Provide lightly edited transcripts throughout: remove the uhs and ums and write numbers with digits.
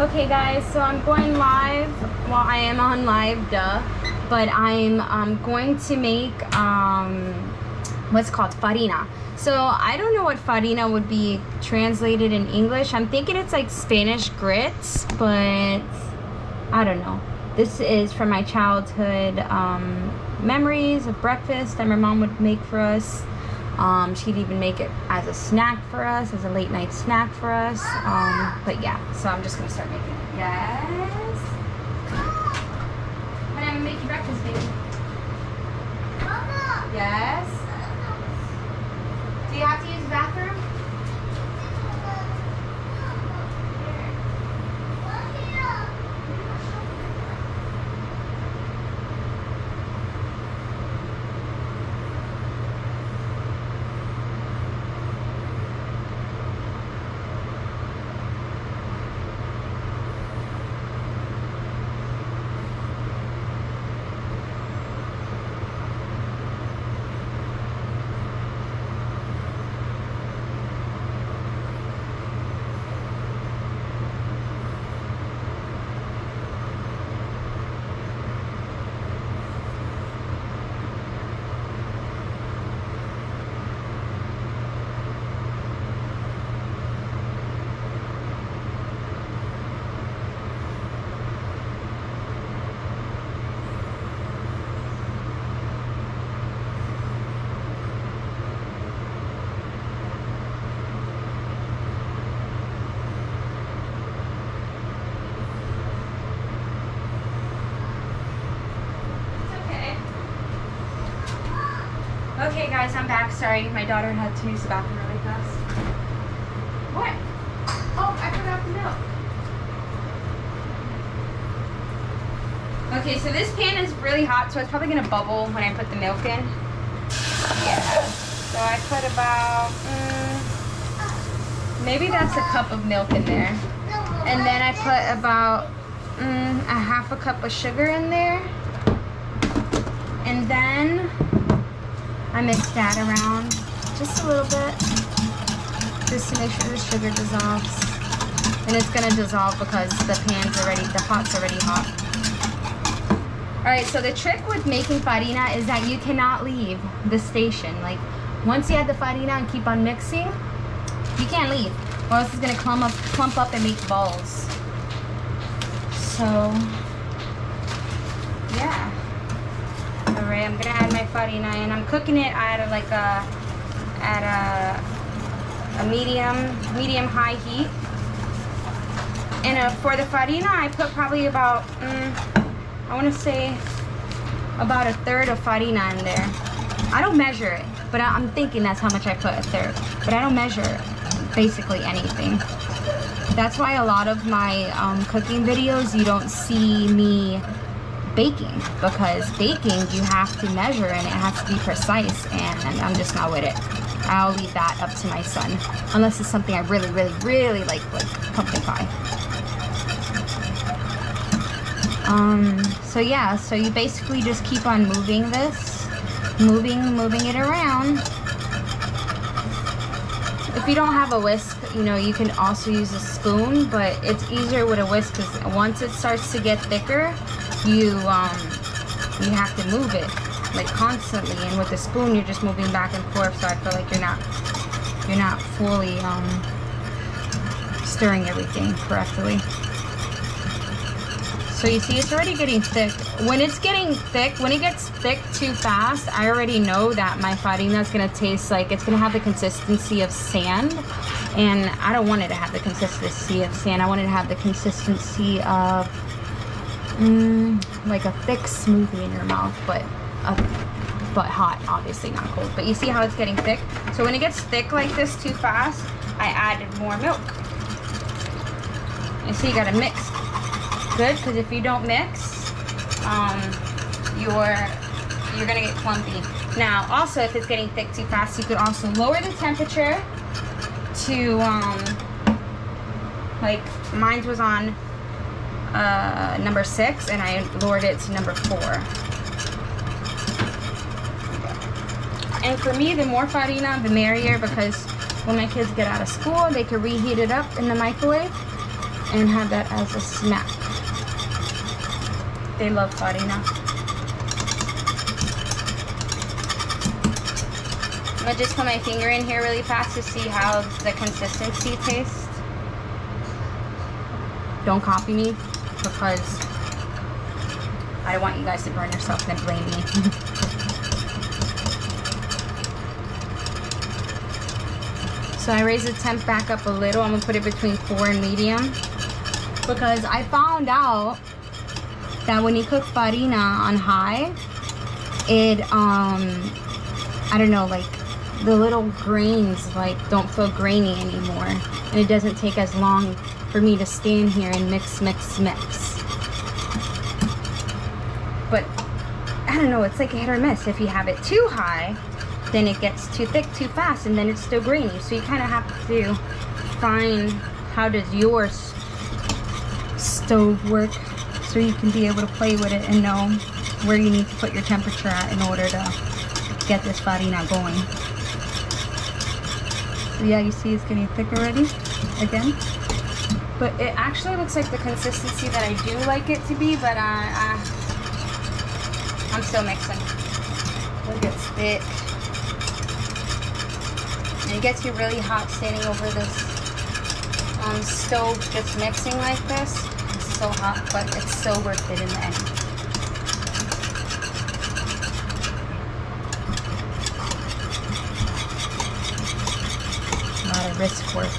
Okay guys, so I'm going live. Well, I am on live, duh. But I'm going to make what's called farina. So I don't know what farina would be translated in English. I'm thinking it's like Spanish grits, but I don't know. This is from my childhood memories of breakfast that my mom would make for us. She'd even make it as a snack for us, as a late night snack for us. But yeah, so I'm just gonna start making it. Yes. Honey, I'm gonna make you breakfast, baby. Yes. Do you have to use the bathroom? Okay guys, I'm back. Sorry, my daughter had to use the bathroom really fast. What? Oh, I forgot the milk. Okay, so this pan is really hot, so it's probably gonna bubble when I put the milk in. Yeah. So I put about, maybe that's a cup of milk in there. And then I put about a half a cup of sugar in there. And then I mix that around just a little bit, just to make sure the sugar dissolves. And it's gonna dissolve because the pot's already hot. All right, so the trick with making farina is that you cannot leave the station. Like, once you add the farina and keep on mixing, you can't leave, or else it's gonna clump up and make balls. So, yeah. Alright, I'm gonna add my farina and I'm cooking it at a medium high heat. And for the farina, I put probably about I want to say about a third of farina in there. I don't measure it, but I'm thinking that's how much I put, a third. But I don't measure basically anything. That's why a lot of my cooking videos, you don't see me baking, because baking you have to measure and it has to be precise, and I'm just not with it. I'll leave that up to my son, unless it's something I really like pumpkin pie. So yeah, so you basically just keep on moving this, moving it around. If you don't have a whisk, you know, you can also use a spoon, but it's easier with a whisk because once it starts to get thicker, you have to move it like constantly, and with the spoon you're just moving back and forth, so I feel like you're not fully stirring everything correctly. So you see, it's already getting thick. When it gets thick too fast, I already know that my farina is gonna taste like, it's gonna have the consistency of sand, and I don't want it to have the consistency of sand. I want it to have the consistency of like a thick smoothie in your mouth, but hot, obviously not cold. But you see how it's getting thick? So when it gets thick like this too fast, I added more milk. And so you gotta mix good, because if you don't mix, you're gonna get clumpy. Now, also, if it's getting thick too fast, you could also lower the temperature to like mine was on number 6 and I lowered it to number 4. And for me, the more farina, the merrier, because when my kids get out of school, they can reheat it up in the microwave. and have that as a snack. They love farina. I'm gonna just put my finger in here really fast to see how the consistency tastes. Don't copy me because I don't want you guys to burn yourself and blame me. So I raised the temp back up a little. I'm gonna put it between 4 and medium because I found out that when you cook farina on high, it I don't know, like the little grains like don't feel grainy anymore, and it doesn't take as long for me to stand here and mix. But I don't know, it's like a hit or miss. If you have it too high, then it gets too thick too fast, and then it's still grainy. So you kind of have to find how does your stove work, so you can be able to play with it and know where you need to put your temperature at in order to get this farina going. So yeah, you see it's getting thick already again. But it actually looks like the consistency that I do like it to be, but I'm still mixing. Look, it's thick. And it gets you really hot standing over this stove just mixing like this. It's so hot, but it's so worth it in the end. A lot of risk work.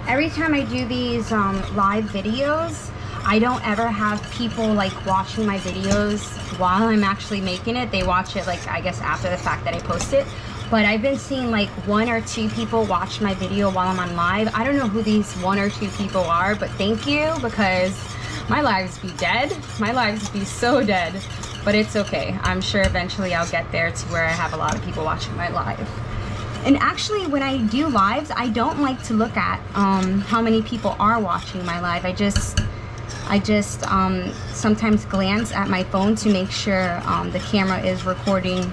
Every time I do these live videos, I don't ever have people like watching my videos while I'm actually making it. They watch it like, I guess, after the fact that I post it. But I've been seeing like 1 or 2 people watch my video while I'm on live. I don't know who these 1 or 2 people are, but thank you, because my lives be dead. My lives be so dead, but it's okay. I'm sure eventually I'll get there to where I have a lot of people watching my live. And actually, when I do lives, I don't like to look at how many people are watching my live. I just sometimes glance at my phone to make sure the camera is recording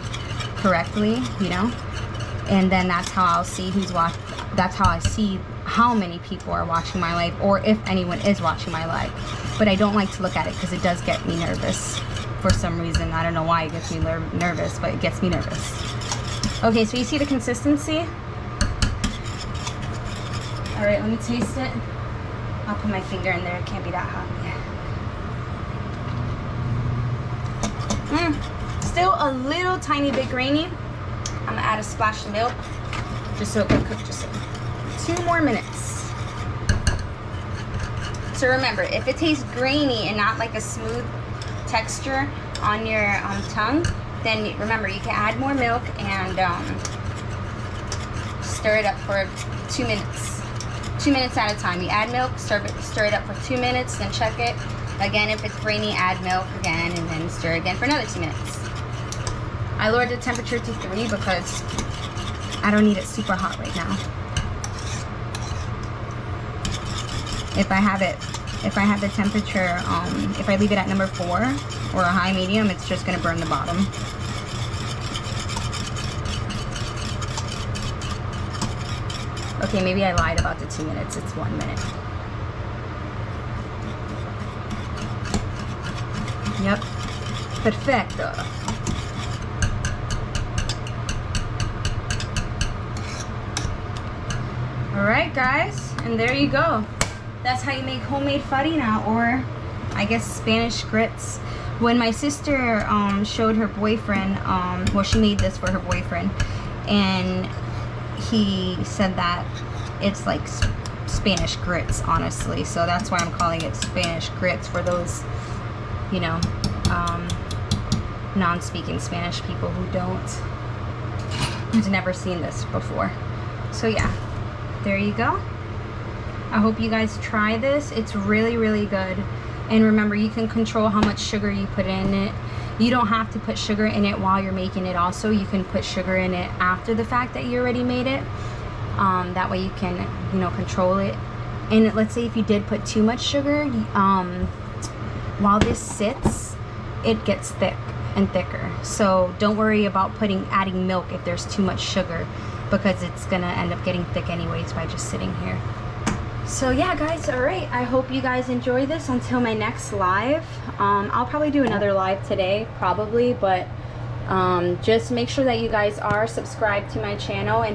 correctly, you know. And then that's how I'll see who's watching. That's how I see how many people are watching my live, or if anyone is watching my live. But I don't like to look at it because it does get me nervous for some reason. I don't know why it gets me nervous, but it gets me nervous. Okay, so you see the consistency? All right, let me taste it. I'll put my finger in there. It can't be that hot yet. Still a little tiny bit grainy. I'm gonna add a splash of milk just so it can cook just 2 more minutes. So remember, if it tastes grainy and not like a smooth texture on your tongue, then remember, you can add more milk and stir it up for 2 minutes. 2 minutes at a time. You add milk, stir it up for 2 minutes, then check it. Again, if it's grainy, add milk again, and then stir again for another 2 minutes. I lowered the temperature to 3 because I don't need it super hot right now. If I have the temperature, if I leave it at number 4 or a high medium, it's just gonna burn the bottom. Okay, maybe I lied about the 2 minutes. It's 1 minute. Yep. Perfecto. Alright guys, and there you go. That's how you make homemade farina, or I guess Spanish grits. When my sister showed her boyfriend, well, she made this for her boyfriend, and he said that it's like Spanish grits, honestly. So that's why I'm calling it Spanish grits for those, you know, non-speaking Spanish people who's never seen this before. So yeah, there you go. I hope you guys try this. It's really, really good. And remember, you can control how much sugar you put in it. You don't have to put sugar in it while you're making it also. You can put sugar in it after the fact that you already made it. That way you can, you know, control it. And let's say if you did put too much sugar, while this sits, it gets thick and thicker. So don't worry about adding milk if there's too much sugar, because it's gonna end up getting thick anyways by just sitting here. So yeah guys, all right, I hope you guys enjoy this until my next live. I'll probably do another live today, probably, but just make sure that you guys are subscribed to my channel and